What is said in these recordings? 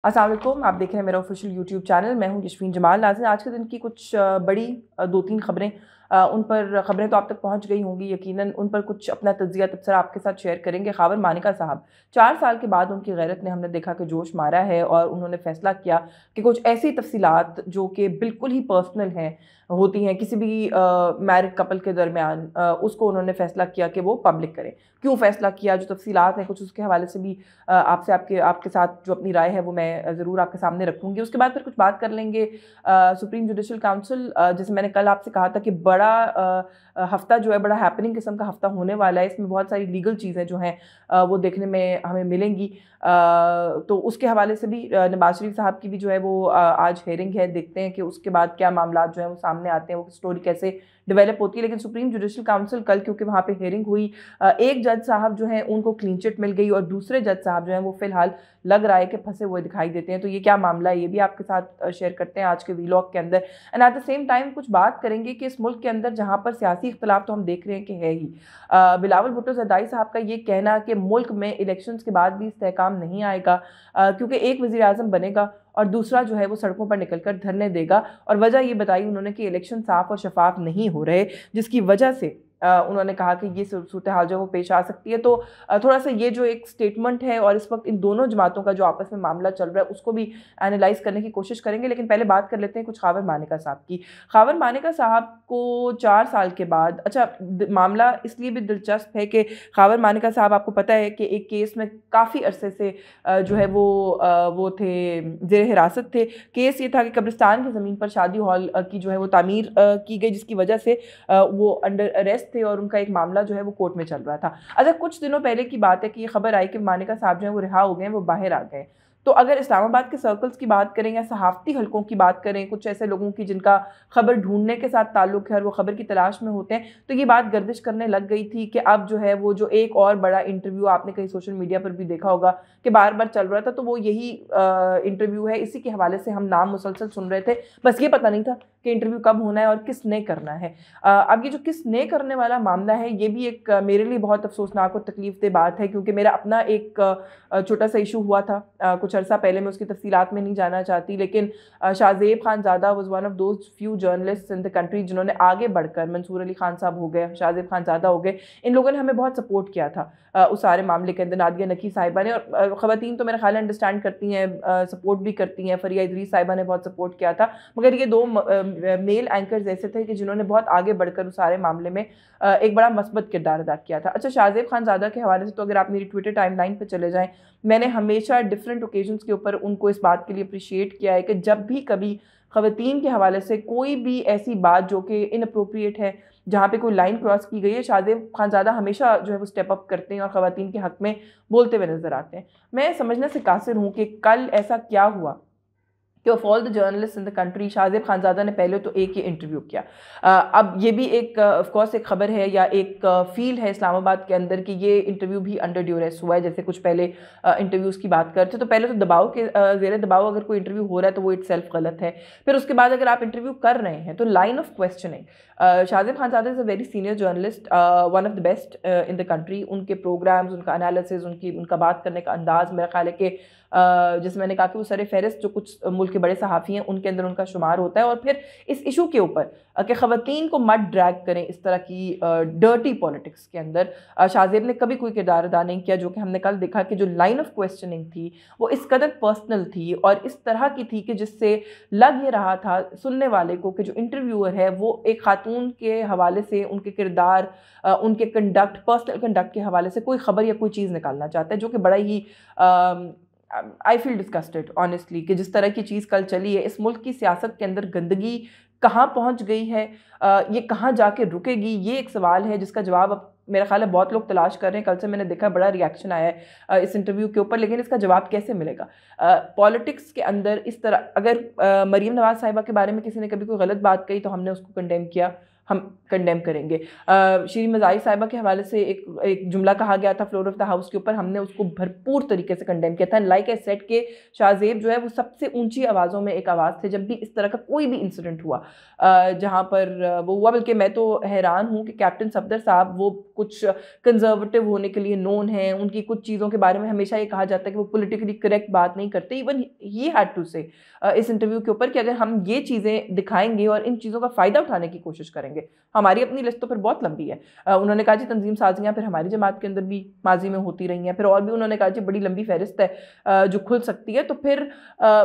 अस्सलाम वालेकुम, आप देख रहे हैं मेरा ऑफिशियल यूट्यूब चैनल। मैं हूं यशफीन जमाल। नाज़रीन, आज के दिन की कुछ बड़ी 2-3 खबरें, उन पर खबरें तो आप तक पहुंच गई होंगी यकीनन। उन पर कुछ अपना तज्ज़िया तबसरा आपके साथ शेयर करेंगे। ख़ावर मानिका साहब 4 साल के बाद उनकी गैरत ने हमने देखा कि जोश मारा है और उन्होंने फ़ैसला किया कि कुछ ऐसी तफसीलात जो कि बिल्कुल ही पर्सनल हैं, होती हैं किसी भी मैरिड कपल के दरमियान, उसको उन्होंने फ़ैसला किया कि वो पब्लिक करें। क्यों फ़ैसला किया, जो तफसीलात हैं कुछ उसके हवाले से भी आपसे आपके आपके साथ जो अपनी राय है वो मैं ज़रूर आपके सामने रखूँगी। उसके बाद फिर कुछ बात कर लेंगे सुप्रीम जुडिशल काउंसिल, जैसे मैंने कल आपसे कहा था कि बड़ा हफ़्ता जो है बड़ा हैपनिंग किस्म का हफ़्ता होने वाला है। इसमें बहुत सारी लीगल चीज़ें जो हैं वो देखने में हमें मिलेंगी। तो उसके हवाले से भी नवाज़ शरीफ साहब की भी जो है वो आज हेयरिंग है। देखते हैं कि उसके बाद क्या मामलात जो हैं वो सामने आते हैं, वो स्टोरी कैसे डेवलप होती है। लेकिन सुप्रीम जुडिशल काउंसिल कल क्योंकि वहाँ पे हेयरिंग हुई, एक जज साहब जो हैं उनको क्लीन चिट मिल गई और दूसरे जज साहब जो हैं वो फ़िलहाल लग रहा है कि फंसे हुए दिखाई देते हैं। तो ये क्या मामला है, ये भी आपके साथ शेयर करते हैं आज के वीलॉग के अंदर। And at the same time कुछ बात करेंगे कि इस मुल्क के अंदर जहाँ पर सियासी इख्तलाफ तो हम देख रहे हैं कि है ही, बिलावल भुट्टो ज़रदारी साहब का ये कहना कि मुल्क में इलेक्शंस के बाद भी इस्तेहकाम नहीं आएगा, क्योंकि एक वज़ीर आज़म बनेगा और दूसरा जो है वो सड़कों पर निकलकर धरने देगा। और वजह ये बताई उन्होंने कि इलेक्शन साफ और शफाफ नहीं हो रहे, जिसकी वजह से उन्होंने कहा कि ये सूरत हाल जो है वो पेश आ सकती है। तो थोड़ा सा ये जो एक स्टेटमेंट है और इस वक्त इन दोनों जमातों का जो आपस में मामला चल रहा है उसको भी एनालाइज करने की कोशिश करेंगे। लेकिन पहले बात कर लेते हैं कुछ ख़ावर मानिका साहब की। ख़ावर मानिका साहब को 4 साल के बाद, अच्छा मामला इसलिए भी दिलचस्प है कि ख़ावर मानिका साहब, आपको पता है कि एक केस में काफ़ी अरसे से जो है वो थे, ज़ेर हिरासत थे। केस ये था कि कब्रिस्तान की ज़मीन पर शादी हॉल की जो है वो तामीर की गई, जिसकी वजह से वो अंडर अरेस्ट थे और उनका एक मामला जो है वो कोर्ट में चल रहा था। अच्छा, कुछ दिनों पहले की बात है कि ये खबर आई कि मानिका साहब जो है वो रिहा हो गए, वो बाहर आ गए। तो अगर इस्लामाबाद के सर्कल्स की बात करें या सहाफ़ती हलकों की बात करें, कुछ ऐसे लोगों की जिनका खबर ढूंढने के साथ ताल्लुक़ है और वो खबर की तलाश में होते हैं, तो ये बात गर्दिश करने लग गई थी कि अब जो है वो जो एक और बड़ा इंटरव्यू आपने कहीं सोशल मीडिया पर भी देखा होगा कि बार बार चल रहा था, तो वो यही इंटरव्यू है। इसी के हवाले से हम नाम मुसलसल सुन रहे थे, बस ये पता नहीं था कि इंटरव्यू कब होना है और किसने करना है। अब ये जो किसने करने वाला मामला है, ये भी एक मेरे लिए बहुत अफसोसनाक और तकलीफ़देह बात है, क्योंकि मेरा अपना एक छोटा सा इशू हुआ था कुछ अर्सा पहले। मैं उसकी तफसीलात में नहीं जाना चाहती, लेकिन Shahzeb Khanzada was one of those few journalist in the country जिन्होंने आगे बढ़कर, मंसूर अली खान साहब हो गए, शाहज़ेब खानज़ादा हो गए, इन लोगों ने हमें बहुत सपोर्ट किया था उस सारे मामले के अंदर। नादिया नकी साहिबा ने, और ख़वातीन तो मेरा ख्याल है अंडरस्टैंड करती हैं, सपोर्ट भी करती हैं। फ़रिया इदरीस साहिबा ने बहुत सपोर्ट किया था, मगर ये दो मेल एंकर्स ऐसे थे कि जिन्होंने बहुत आगे बढ़कर उस सारे मामले में एक बड़ा मस्बत किरदार अदा किया था। अच्छा, शाहज़ेब खानज़ादा के हवाले से तो अगर आप मेरी ट्विटर टाइमलाइन पर चले जाएँ, मैंने हमेशा डिफरेंट ओकेजन्स के ऊपर उनको इस बात के लिए अप्रिशिएट किया है कि जब भी कभी ख़वातीन के हवाले से कोई भी ऐसी बात जो कि इनअप्रोप्रिएट है, जहाँ पे कोई लाइन क्रॉस की गई है, शाहज़ेब खानज़ादा हमेशा जो है वो स्टेप अप करते हैं और ख़वातीन के हक़ में बोलते हुए नज़र आते हैं। मैं समझने से कासिर हूँ कि कल ऐसा क्या हुआ कि of all the journalist in the country, Shahzeb Khanzada ने पहले तो एक ही इंटरव्यू किया। अब ये भी एक ऑफ कोर्स एक खबर है या एक फील है इस्लामाबाद के अंदर कि ये इंटरव्यू भी अंडर ड्यूरेस हुआ है, जैसे कुछ पहले इंटरव्यूज़ की बात करते तो पहले तो दबाव के ज़ेर दबाव अगर कोई इंटरव्यू हो रहा है तो वो इटसेल्फ गलत है। फिर उसके बाद अगर आप इंटरव्यू कर रहे हैं तो line of questioning, Shahzeb Khanzada is a very senior journalist, one of the best in the country. उनके प्रोग्राम्स, उनका एनालिसिस, उनका बात करने का अंदाज़, मेरा ख्याल है कि जैसे मैंने कहा कि वो सर फ़हरिस्त जो कुछ मुल्क के बड़े सहाफ़ी हैं उनके अंदर उनका शुमार होता है। और फिर इस इशू के ऊपर कि ख़वातीन को मत ड्रैग करें इस तरह की डर्टी पॉलिटिक्स के अंदर, शाहज़ेब ने कभी कोई किरदार अदा नहीं किया। जो कि हमने कल देखा कि जो लाइन ऑफ क्वेश्चनिंग थी वो इस कदर पर्सनल थी और इस तरह की थी कि जिससे लग ये रहा था सुनने वाले को कि जो इंटरव्यूअर है वो एक खातून के हवाले से, उनके किरदार, उनके कंडक्ट, पर्सनल कंडक्ट के हवाले से कोई ख़बर या कोई चीज़ निकालना चाहता है, जो कि बड़ा ही आई फील डिस्कस्टेड ऑनेस्टली कि जिस तरह की चीज़ कल चली है। इस मुल्क की सियासत के अंदर गंदगी कहाँ पहुँच गई है, ये कहाँ जाके रुकेगी, ये एक सवाल है जिसका जवाब अब मेरा ख्याल है बहुत लोग तलाश कर रहे हैं। कल से मैंने देखा बड़ा रिएक्शन आया है इस इंटरव्यू के ऊपर, लेकिन इसका जवाब कैसे मिलेगा? पॉलिटिक्स के अंदर इस तरह अगर मरीम नवाज़ साहिबा के बारे में किसी ने कभी कोई गलत बात कही तो हमने उसको कंडेम किया, हम कंडेम करेंगे। शीरीन मज़ारी साहिबा के हवाले से एक जुमला कहा गया था फ्लोर ऑफ द हाउस के ऊपर, हमने उसको भरपूर तरीके से कंडेम किया था। लाइक ए सेट के शाहजेब जो है वो सबसे ऊंची आवाज़ों में एक आवाज़ थे जब भी इस तरह का कोई भी इंसिडेंट हुआ जहाँ पर वो हुआ। बल्कि मैं तो हैरान हूँ कि कैप्टन सफदर साहब वो कुछ कंजर्वेटिव होने के लिए नोन हैं, उनकी कुछ चीज़ों के बारे में हमेशा ये कहा जाता है कि वो पॉलिटिकली करेक्ट बात नहीं करते। इवन ही हैड टू से इस इंटरव्यू के ऊपर कि अगर हम ये चीज़ें दिखाएंगे और इन चीज़ों का फ़ायदा उठाने की कोशिश करेंगे, हमारी अपनी लिस्ट तो फिर बहुत लंबी है। उन्होंने कहा जी तंजीम साजियाँ फिर हमारी जमात के अंदर भी माजी में होती रही हैं, फिर और भी उन्होंने कहा जी बड़ी लंबी फहरिस्त है जो खुल सकती है। तो फिर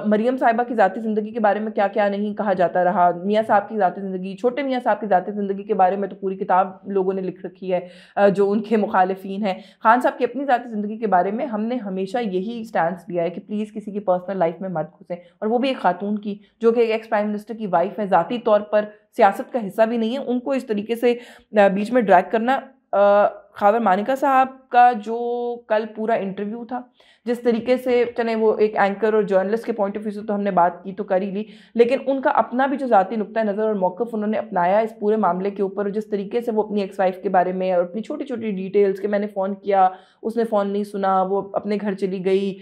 मरियम साहिबा की ज़ाती ज़िंदगी के बारे में क्या क्या नहीं कहा जाता रहा, मियाँ साहब की ज़ाती ज़िंदगी, छोटे मियाँ साहब की ज़ाती ज़िंदगी के बारे में तो पूरी किताब लोगों ने लिख रखी है जो उनके मुखालिफिन हैं। खान साहब की अपनी ज़ाती ज़िंदगी के बारे में हमने हमेशा यही स्टैंड लिया है कि प्लीज़ किसी की पर्सनल लाइफ में मत घुसें, और वो भी एक खातून की जो कि एक एक्स प्राइम मिनिस्टर की वाइफ है, ज़ाती तौर पर सियासत का हिस्सा भी नहीं है, उनको इस तरीके से बीच में ड्रैग करना। खावर मानिका साहब का जो कल पूरा इंटरव्यू था, जिस तरीके से चले वो एक एंकर और जर्नलिस्ट के पॉइंट ऑफ व्यू से तो हमने बात की तो कर ही ली, लेकिन उनका अपना भी जो ज़ाती नुक्ता नज़र और मौक़िफ़ उन्होंने अपनाया इस पूरे मामले के ऊपर, जिस तरीके से वो अपनी एक्स वाइफ के बारे में और अपनी छोटी छोटी डिटेल्स कि मैंने फ़ोन किया, उसने फ़ोन नहीं सुना, वो अपने घर चली गई,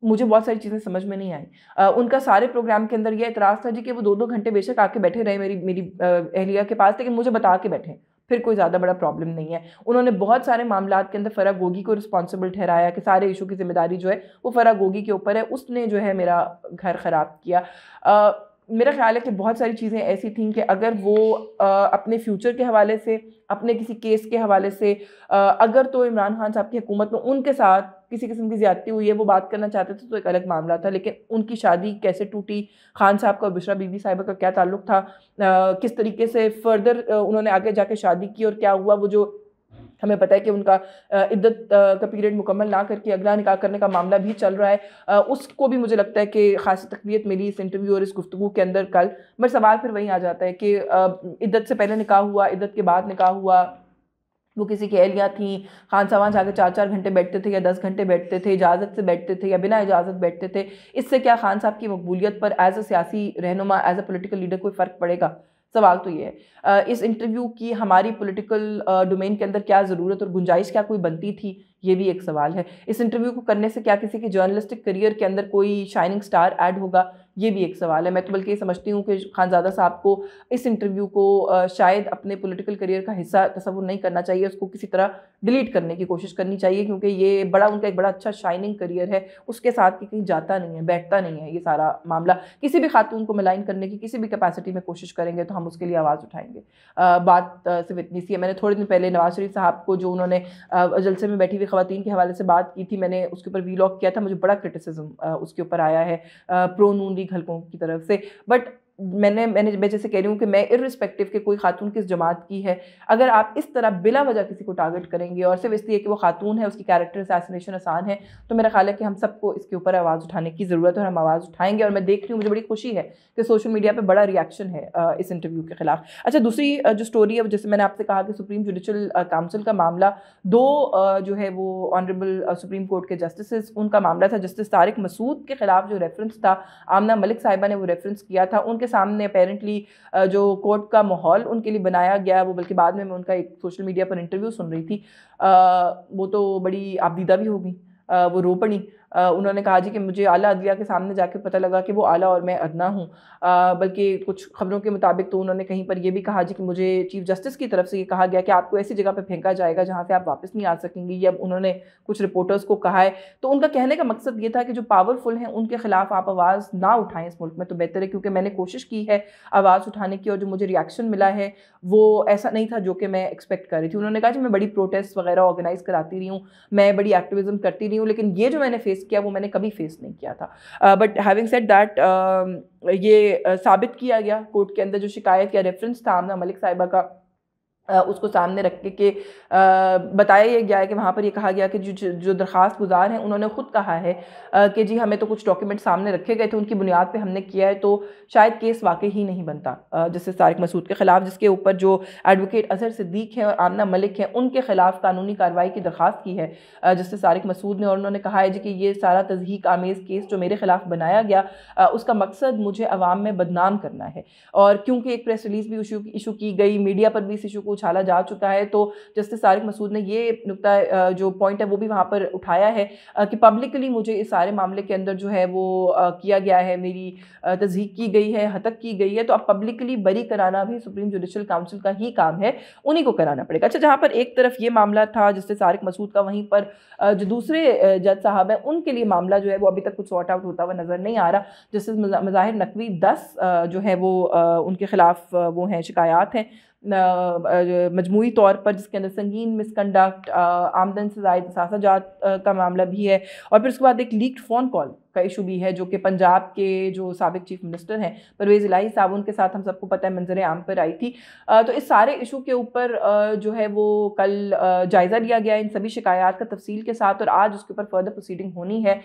मुझे बहुत सारी चीज़ें समझ में नहीं आई। उनका सारे प्रोग्राम के अंदर ये एतराज़ था जी कि वो 2-2 घंटे बेशक आके बैठे रहे मेरी अहलिया के पास, लेकिन मुझे बता के बैठे, फिर कोई ज़्यादा बड़ा प्रॉब्लम नहीं है। उन्होंने बहुत सारे मामलात के अंदर फ़रा गोगी को रिस्पॉन्सिबल ठहराया कि सारे इशू की ज़िम्मेदारी जो है वो फ़रा गोगी के ऊपर है, उसने जो है मेरा घर ख़राब किया। मेरा ख़्याल है कि बहुत सारी चीज़ें ऐसी थीं कि अगर वो अपने फ्यूचर के हवाले से, अपने किसी केस के हवाले से, अगर तो इमरान खान साहब की हुकूमत में उनके साथ किसी किस्म की ज़्यादती हुई है वो बात करना चाहते थे तो एक अलग मामला था, लेकिन उनकी शादी कैसे टूटी, खान साहब का और बुशरा बीबी साहिबा का क्या ताल्लुक़ था, किस तरीके से फर्दर उन्होंने आगे जाके शादी की और क्या हुआ, वो जो हमें पता है कि उनका इद्दत का पीरियड मुकम्मल ना करके अगला निकाह करने का मामला भी चल रहा है, उसको भी मुझे लगता है कि ख़ासी तक़वियत मिली इस इंटरव्यू और इस गुफ्तगू के अंदर कल। बट सवाल फिर वहीं आ जाता है कि इद्दत से पहले निकाह हुआ, इद्दत के बाद निकाह हुआ, वो किसी की एहलियाँ थीं, खान साहब जाके 4-4 घंटे बैठते थे या 10 घंटे बैठते थे, इजाज़त से बैठते थे या बिना इजाज़त बैठते थे, इससे क्या खान साहब की मकबूलियत पर एज़ अ सियासी रहनुमा, एज़ अ पॉलिटिकल लीडर कोई फ़र्क पड़ेगा? सवाल तो ये है। इस इंटरव्यू की हमारी पॉलिटिकल डोमेन के अंदर क्या ज़रूरत और गुंजाइश क्या कोई बनती थी, ये भी एक सवाल है। इस इंटरव्यू को करने से क्या किसी के जर्नलिस्टिक करियर के अंदर कोई शाइनिंग स्टार ऐड होगा, ये भी एक सवाल है। मैं तो बल्कि ये समझती हूँ कि खानज़ादा साहब को इस इंटरव्यू को शायद अपने पॉलिटिकल करियर का हिस्सा तस्वुर नहीं करना चाहिए, उसको किसी तरह डिलीट करने की कोशिश करनी चाहिए, क्योंकि ये उनका एक बड़ा अच्छा शाइनिंग करियर है, उसके साथ कि कहीं जाता नहीं है, बैठता नहीं है ये सारा मामला। किसी भी खातून को मलाइन करने की किसी भी कैपेसिटी में कोशिश करेंगे तो हम उसके लिए आवाज़ उठाएंगे। बात सिर्फ इतनी सी है। मैंने थोड़े दिन पहले नवाज शरीफ साहब को जो उन्होंने जलसे में बैठी हुई ख़वातीन के हवाले से बात की थी, मैंने उसके ऊपर वीलॉग किया था, मुझे बड़ा क्रिटिसिज्म उसके ऊपर आया है प्रो नून लीग हलकों की तरफ से। बट मैं जैसे कह रही हूँ कि मैं इर्रिस्पेक्टिव के कोई खातून किस जमात की है, अगर आप इस तरह बिला वजह किसी को टारगेट करेंगे और सिर्फ इसलिए कि वो खातून है, उसकी कैरेक्टर असैसिनेशन आसान है, तो मेरा ख्याल है कि हम सबको इसके ऊपर आवाज़ उठाने की ज़रूरत है और हम आवाज़ उठाएंगे। और मैं देख रही हूँ, मुझे बड़ी खुशी है कि सोशल मीडिया पर बड़ा रिएक्शन है इस इंटरव्यू के खिलाफ। अच्छा, दूसरी जो स्टोरी है, जैसे मैंने आपसे कहा कि सुप्रीम जुडिशल काउंसिल का मामला, दो जो है वो ऑनरेबल सुप्रीम कोर्ट के जस्टिस, उनका मामला था। जस्टिस तारिक मसूद के खिलाफ जो रेफरेंस था, आमना मलिक साहिबा ने वो रेफरेंस किया था, उनके सामने अपेरेंटली जो कोर्ट का माहौल उनके लिए बनाया गया, वो बल्कि बाद में मैं उनका एक सोशल मीडिया पर इंटरव्यू सुन रही थी, वो तो बड़ी आबदीदा भी हो गई, वो रो पड़ी। उन्होंने कहा जी कि मुझे आला अदलिया के सामने जाके पता लगा कि वो आला और मैं अदना हूँ। बल्कि कुछ खबरों के मुताबिक तो उन्होंने कहीं पर यह भी कहा जी कि मुझे चीफ जस्टिस की तरफ से ये कहा गया कि आपको ऐसी जगह पे फेंका जाएगा जहाँ से आप वापस नहीं आ सकेंगी। ये अब उन्होंने कुछ रिपोर्टर्स को कहा है। तो उनका कहने का मकसद ये था कि जो पावरफुल हैं उनके खिलाफ आप आवाज़ ना उठाएं इस मुल्क में, तो बेहतर है, क्योंकि मैंने कोशिश की है आवाज़ उठाने की और जो मुझे रिएक्शन मिला है वो ऐसा नहीं था जो कि मैं एक्सपेक्ट कर रही थी। उन्होंने कहा जी मैं बड़ी प्रोटेस्ट वगैरह ऑर्गेनाइज कराती रही हूँ, मैं बड़ी एक्टिविज्म करती रही हूँ, लेकिन ये जो मैंने फेस किया वो मैंने कभी फेस नहीं किया था। बट हैविंग सेड दैट, ये साबित किया गया कोर्ट के अंदर, जो शिकायत या रेफरेंस था आमना मलिक साहिबा का, उसको सामने रख के बताया ये गया है कि वहाँ पर ये कहा गया कि जो दरख्वास्त गुजार हैं उन्होंने ख़ुद कहा है कि जी हमें तो कुछ डॉक्यूमेंट सामने रखे गए थे, उनकी बुनियाद पे हमने किया है, तो शायद केस वाकई ही नहीं बनता जस्टिस तारिक मसूद के ख़िलाफ़, जिसके ऊपर जो एडवोकेट अजहर सिद्दीक हैं और आमना मलिक हैं उनके ख़िलाफ़ कानूनी कार्रवाई की दरख्वास्त की है जस्टिस तारिक मसूद ने। और उन्होंने कहा है जी कि ये सारा तज़हीक आमेज़ केस जो मेरे ख़िलाफ़ बनाया गया उसका मकसद मुझे अवाम में बदनाम करना है। और क्योंकि एक प्रेस रिलीज़ भी इशू की गई, मीडिया पर भी इस इशू को उछाला जा चुका है, तो जस्टिस तारिक मसूद ने ये नुक्ता जो पॉइंट है वो भी वहाँ पर उठाया है कि पब्लिकली मुझे इस सारे मामले के अंदर जो है वो किया गया है, मेरी तज़हीक की गई है, हतक की गई है, तो अब पब्लिकली बरी कराना भी सुप्रीम जुडिशल काउंसिल का ही काम है, उन्हीं को कराना पड़ेगा। अच्छा, जहाँ पर एक तरफ ये मामला था जस्टिस तारिक मसूद का, वहीं पर जो दूसरे जज साहब हैं उनके लिए मामला जो है वो अभी तक कुछ सॉर्ट आउट होता हुआ नज़र नहीं आ रहा। जस्टिस मज़ाहिर नकवी 10 जो है वो उनके ख़िलाफ़ वो हैं, शिकायत हैं मजमूई तौर पर, जिसके अंदर संगीन मिसकंडक्ट, आमदन से ज़ायद सासाजात का मामला भी है। और फिर उसके बाद एक लीक्ड फ़ोन कॉल का इशू भी है, जो कि पंजाब के जो साबिक चीफ मिनिस्टर हैं परवेज़ इलाही साहब, उनके साथ हम सबको पता है मंजर आम पर आई थी। तो इस सारे इशू के ऊपर जो है वो कल जायज़ा लिया गया इन सभी शिकायत का तफसील के साथ, और आज उसके ऊपर फर्दर प्रोसीडिंग होनी है।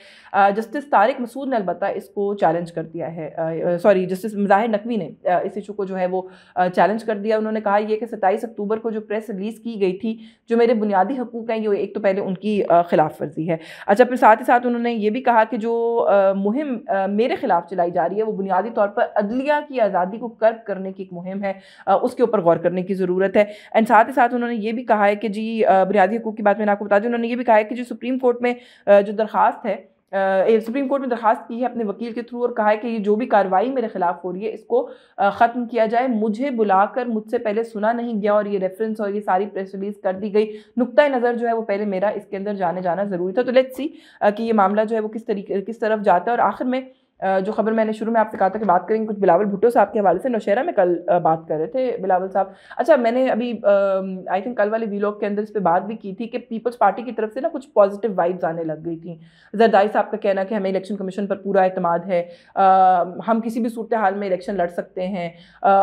जस्टिस तारिक मसूद ने अलबत्ता इसको चैलेंज कर दिया है, सॉरी जस्टिस मज़ाहिर नकवी ने इस इशू को जो है वो चैलेंज कर दिया। उन्होंने कहा ये कि 27 अक्टूबर को जो प्रेस रिलीज़ की गई थी, जो मेरे बुनियादी हकूक़ हैं, ये एक तो पहले उनकी ख़िलाफ़ वर्जी है। अच्छा, फिर साथ ही साथ उन्होंने ये भी कहा कि जो मुहिम मेरे ख़िलाफ़ चलाई जा रही है वो बुनियादी तौर पर अदलिया की आज़ादी को कर्ब करने की एक मुहिम है, उसके ऊपर गौर करने की ज़रूरत है। एंड साथ ही साथ उन्होंने ये भी कहा है कि जी बुनियादी हकूक़ की बात मैंने आपको बता दी, उन्होंने ये भी कहा है कि जो सुप्रीम कोर्ट में जो दरख्वास्त है, सुप्रीम कोर्ट में दरख्वास्त की है अपने वकील के थ्रू, और कहा है कि ये जो भी कार्रवाई मेरे खिलाफ हो रही है इसको ख़त्म किया जाए। मुझे बुलाकर मुझसे पहले सुना नहीं गया और ये रेफरेंस और ये सारी प्रेस रिलीज़ कर दी गई। नुक्ता नज़र जो है वो पहले मेरा इसके अंदर जाना ज़रूरी था। तो लेट्स सी कि ये मामला जो है वो किस तरफ जाता है। और आखिर में जो खबर मैंने शुरू में आपसे कहा था कि बात करेंगे कुछ बिलावल भुट्टो साहब के हवाले से, नौशहरा में कल बात कर रहे थे बिलावल साहब। अच्छा, मैंने अभी आई थिंक कल वाले वीलॉग के अंदर इस पर बात भी की थी कि पीपल्स पार्टी की तरफ से ना कुछ पॉजिटिव वाइब्स आने लग गई थी। जरदारी साहब का कहना कि हमें इलेक्शन कमीशन पर पूरा एतमाद है, हम किसी भी सूरत हाल में इलेक्शन लड़ सकते हैं,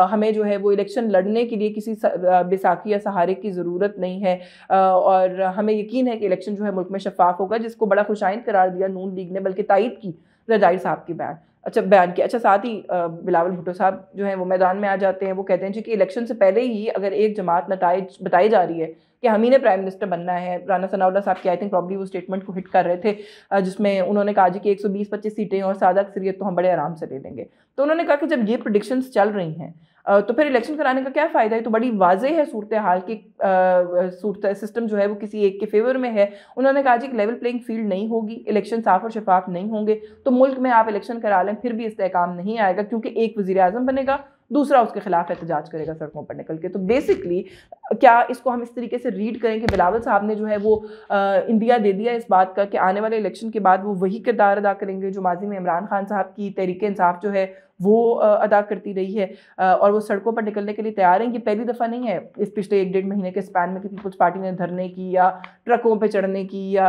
हमें जो है वो इलेक्शन लड़ने के लिए किसी बैसाखी या सहारे की ज़रूरत नहीं है, और हमें यकीन है कि इलेक्शन जो है मुल्क में शफाफ होगा, जिसको बड़ा खुशाइंद करार दिया नून लीग ने, बल्कि तायद की जरदारी साहब की बयान की। अच्छा, साथ ही बिलावल भुट्टो साहब जो हैं वो मैदान में आ जाते हैं। वो कहते हैं जी कि इलेक्शन से पहले ही अगर एक जमात नताइज बताई जा रही है कि हम ही ने प्राइम मिनिस्टर बनना है, राना सनाउल्लाह साहब की आई थिंक प्रॉब्ली वो स्टेटमेंट को हिट कर रहे थे, जिसमें उन्होंने कहा जी कि 120-25 सीटें और सादा अक्सरियत तो हम बड़े आराम से ले लेंगे। तो उन्होंने कहा कि जब ये प्रेडिक्शंस चल रही हैं तो फिर इलेक्शन कराने का क्या फ़ायदा है, तो बड़ी वाज़ेह है सूरत हाल की, सूरत सिस्टम जो है वो किसी एक के फेवर में है। उन्होंने कहा जी कि लेवल प्लेइंग फील्ड नहीं होगी, इलेक्शन साफ़ और शफाफ नहीं होंगे, तो मुल्क में आप इलेक्शन करा लें फिर भी इस्तेहकाम नहीं आएगा, क्योंकि एक वज़ीर आज़म बनेगा, दूसरा उसके खिलाफ एहतजाज करेगा सड़कों पर निकल के। तो बेसिकली क्या इसको हम इस तरीके से रीड करें कि बिलावल साहब ने जो है वो इंडिया दे दिया इस बात का कि आने वाले इलेक्शन के बाद वो वही किरदार अदा करेंगे जो माजी में इमरान खान साहब की तहरीक इंसाफ जो है वो अदा करती रही है, और वो सड़कों पर निकलने के लिए तैयार हैं। ये पहली दफ़ा नहीं है इस पिछले 1-1.5 महीने के स्पैन में कि पीपल्स पार्टी ने धरने की या ट्रकों पे चढ़ने की या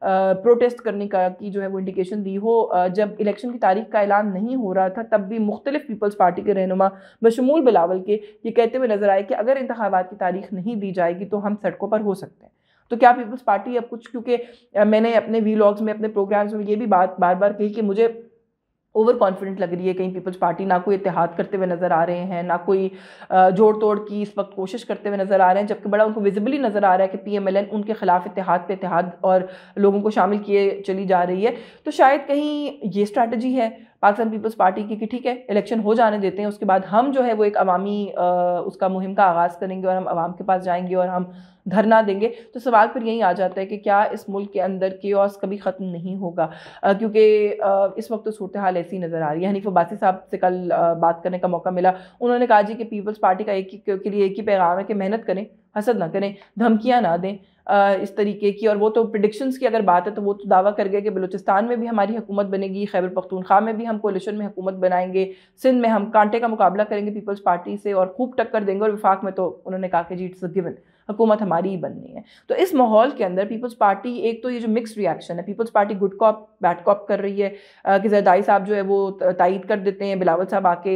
प्रोटेस्ट करने की जो है वो इंडिकेशन दी हो। जब इलेक्शन की तारीख का ऐलान नहीं हो रहा था तब भी मुख्तलिफ पीपल्स पार्टी के रहनुमा बशमूल बिलावल के ये कहते हुए नजर आए कि अगर इंतखाबात की तारीख नहीं दी जाएगी तो हम सड़कों पर हो सकते हैं। तो क्या पीपल्स पार्टी अब कुछ, क्योंकि मैंने अपने वीलॉग्स में अपने प्रोग्राम्स में ये भी बात बार बार कही कि मुझे ओवर कॉन्फिडेंट लग रही है कहीं पीपल्स पार्टी ना कोई इत्तेहाद करते हुए नज़र आ रहे हैं, ना कोई जोड़ तोड़ की इस वक्त कोशिश करते हुए नज़र आ रहे हैं, जबकि बड़ा उनको विजिबली नज़र आ रहा है कि PMLN उनके खिलाफ इत्तेहाद पे इत्तेहाद और लोगों को शामिल किए चली जा रही है। तो शायद कहीं ये स्ट्रैटेजी है पाकिस्तान पीपल्स पार्टी की कि ठीक है इलेक्शन हो जाने देते हैं, उसके बाद हम जो है वो एक अवामी उसका मुहिम का आगाज़ करेंगे और हम अवाम के पास जाएंगे और हम धरना देंगे। तो सवाल फिर यही आ जाता है कि क्या इस मुल्क के अंदर केओस कभी ख़त्म नहीं होगा, क्योंकि इस वक्त तो सूरत हाल ऐसी नज़र आ रही है। हनीफ अब्बासी साहब से कल बात करने का मौका मिला, उन्होंने कहा जी कि पीपल्स पार्टी का के लिए एक ही पैगाम है कि मेहनत करें, हसद ना करें, धमकियाँ ना दें इस तरीके की। और वो तो प्रेडिक्शंस की अगर बात है तो वो तो दावा कर गए कि बलूचिस्तान में भी हमारी हुकूमत बनेगी, खैबर पख्तूनख्वा में भी हम कोलिशन में हुकूमत बनाएंगे, सिंध में हम कांटे का मुकाबला करेंगे पीपल्स पार्टी से और खूब टक्कर देंगे, और वफाक में तो उन्होंने कहा कि जी इट्स अ गिवन हुकूमत हमारी ही बननी है। तो इस माहौल के अंदर पीपल्स पार्टी, एक तो ये जो मिक्स्ड रिएक्शन है, peoples party good cop bad cop कर रही है कि जरदारी साहब जो है वो तायद कर देते हैं, बिलावल साहब आके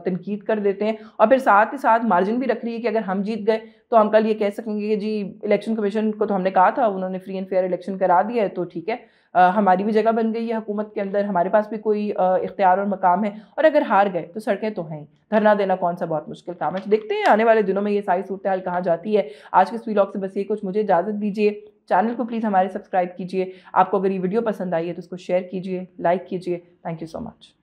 तनकीद कर देते हैं, और फिर साथ ही साथ मार्जिन भी रख रही है कि अगर हम जीत गए तो हम कल ये कह सकेंगे कि जी इलेक्शन कमीशन को तो हमने कहा था, उन्होंने फ्री एंड फेयर इलेक्शन करा दिया है, तो ठीक है, हमारी भी जगह बन गई है हुकूमत के अंदर, हमारे पास भी कोई इख्तियार और मकाम है, और अगर हार गए तो सड़कें तो हैं, धरना देना कौन सा बहुत मुश्किल काम है। तो देखते हैं आने वाले दिनों में ये सारी सूरत हाल कहाँ जाती है। आज के इस व्लॉग से बस ये कुछ, मुझे इजाज़त दीजिए। चैनल को प्लीज़ हमारे सब्सक्राइब कीजिए। आपको अगर ये वीडियो पसंद आई है तो उसको शेयर कीजिए, लाइक कीजिए। Thank you so much.